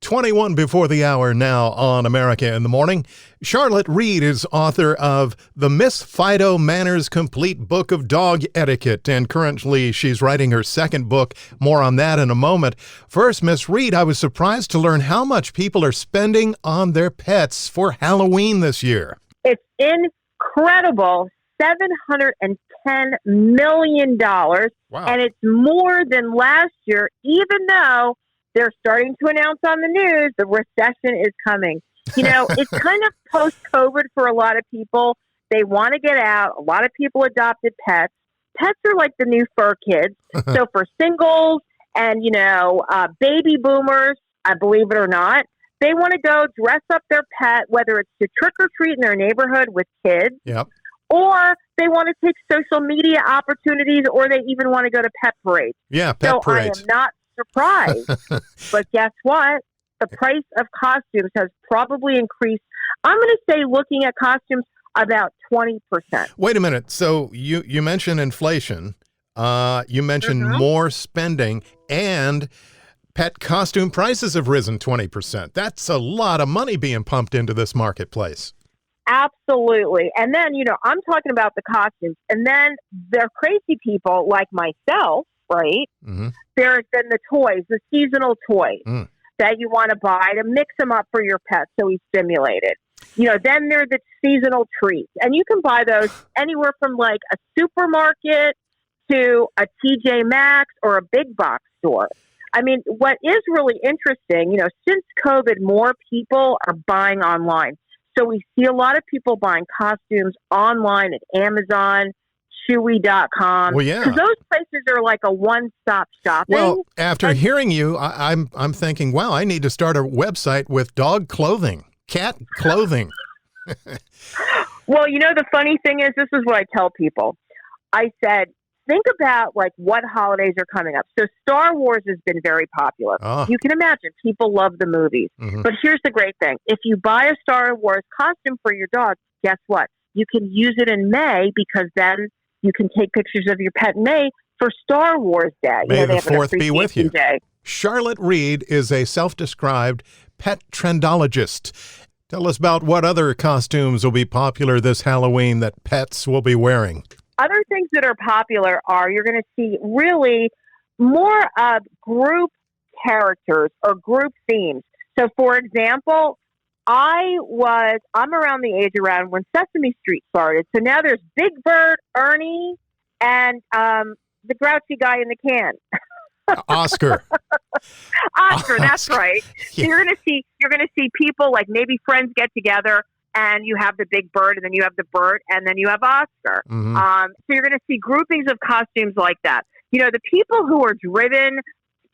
21 before the hour now on America in the Morning. Charlotte Reed is author of The Miss Fido Manners Complete Book of Dog Etiquette, and currently she's writing her second book. More on that in a moment. First, Miss Reed, I was surprised to learn how much people are spending on their pets for Halloween this year. It's incredible. $710 million. Wow. And it's more than last year, even though they're starting to announce on the news the recession is coming. You know, it's kind of post-COVID for a lot of people. They want to get out. A lot of people adopted pets. Pets are like the new fur kids. So for singles and, baby boomers, I believe it or not, they want to go dress up their pet, whether it's to trick or treat in their neighborhood with kids. Yep. Or they want to take social media opportunities, or they even want to go to pet parades. Yeah, pet parades. I am not surprised. But guess what? The price of costumes has probably increased. I'm going to say, looking at costumes, about 20%. Wait a minute. So you mentioned inflation. You mentioned more spending, and pet costume prices have risen 20%. That's a lot of money being pumped into this marketplace. Absolutely. And then, I'm talking about the costumes. And then there are crazy people like myself, right? Mm-hmm. There's then the toys, the seasonal toys that you want to buy to mix him up for your pet so he's stimulated. Then there are the seasonal treats. And you can buy those anywhere from like a supermarket to a TJ Maxx or a big box store. I mean, what is really interesting, since COVID, more people are buying online. So we see a lot of people buying costumes online at Amazon, Chewy.com. Well, yeah. Because those places are like a one-stop shopping. Well, after hearing you, I'm thinking, wow, I need to start a website with dog clothing, cat clothing. Well, the funny thing is, this is what I tell people. I said, think about like what holidays are coming up. So Star Wars has been very popular. Oh. You can imagine people love the movies. Mm-hmm. But here's the great thing. If you buy a Star Wars costume for your dog, guess what? You can use it in May, because then you can take pictures of your pet in May for Star Wars Day. May the 4th be with you. Day. Charlotte Reed is a self-described pet trendologist. Tell us about what other costumes will be popular this Halloween that pets will be wearing. Other things that are popular are, you're going to see really more of group characters or group themes. So, for example, I'm around the age around when Sesame Street started. So now there's Big Bird, Ernie, and the grouchy guy in the can. Oscar. Oscar, that's right. So you're going to see people, like maybe friends get together, and you have the Big Bird, and then you have the bird, and then you have Oscar. Mm-hmm. So you're going to see groupings of costumes like that. The people who are driven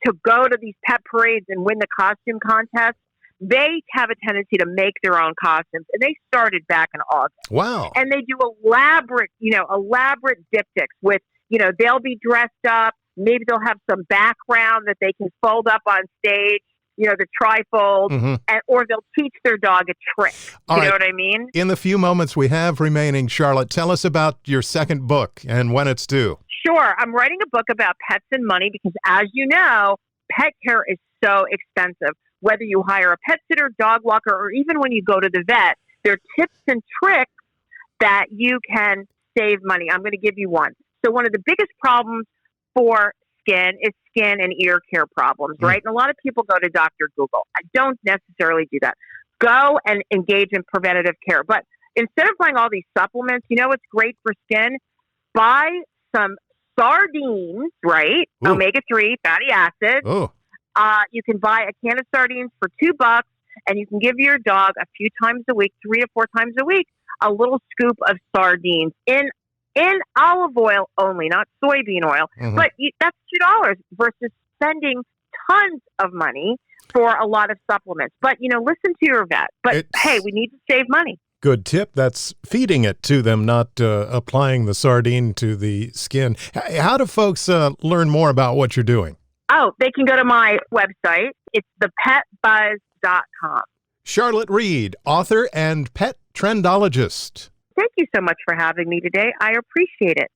to go to these pet parades and win the costume contest, they have a tendency to make their own costumes. And they started back in August. Wow. And they do elaborate diptychs with, they'll be dressed up. Maybe they'll have some background that they can fold up on stage. The trifold, or they'll teach their dog a trick. You know what I mean? In the few moments we have remaining, Charlotte, tell us about your second book and when it's due. Sure. I'm writing a book about pets and money because, as you know, pet care is so expensive. Whether you hire a pet sitter, dog walker, or even when you go to the vet, there are tips and tricks that you can save money. I'm going to give you one. So one of the biggest problems for skin is skin and ear care problems, right? And a lot of people go to Dr. Google. I don't necessarily do that. Go and engage in preventative care. But instead of buying all these supplements, what's great for skin? Buy some sardines, right? Ooh. Omega-3 fatty acids. Oh. You can buy a can of sardines for $2, and you can give your dog a few times a week, 3 to 4 times a week, a little scoop of sardines in olive oil only, not soybean oil. Mm-hmm. But that's $2 versus spending tons of money for a lot of supplements. But, listen to your vet. But, hey, we need to save money. Good tip. That's feeding it to them, not applying the sardine to the skin. How do folks learn more about what you're doing? Oh, they can go to my website. It's thepetbuzz.com. Charlotte Reed, author and pet trendologist. Thank you so much for having me today. I appreciate it.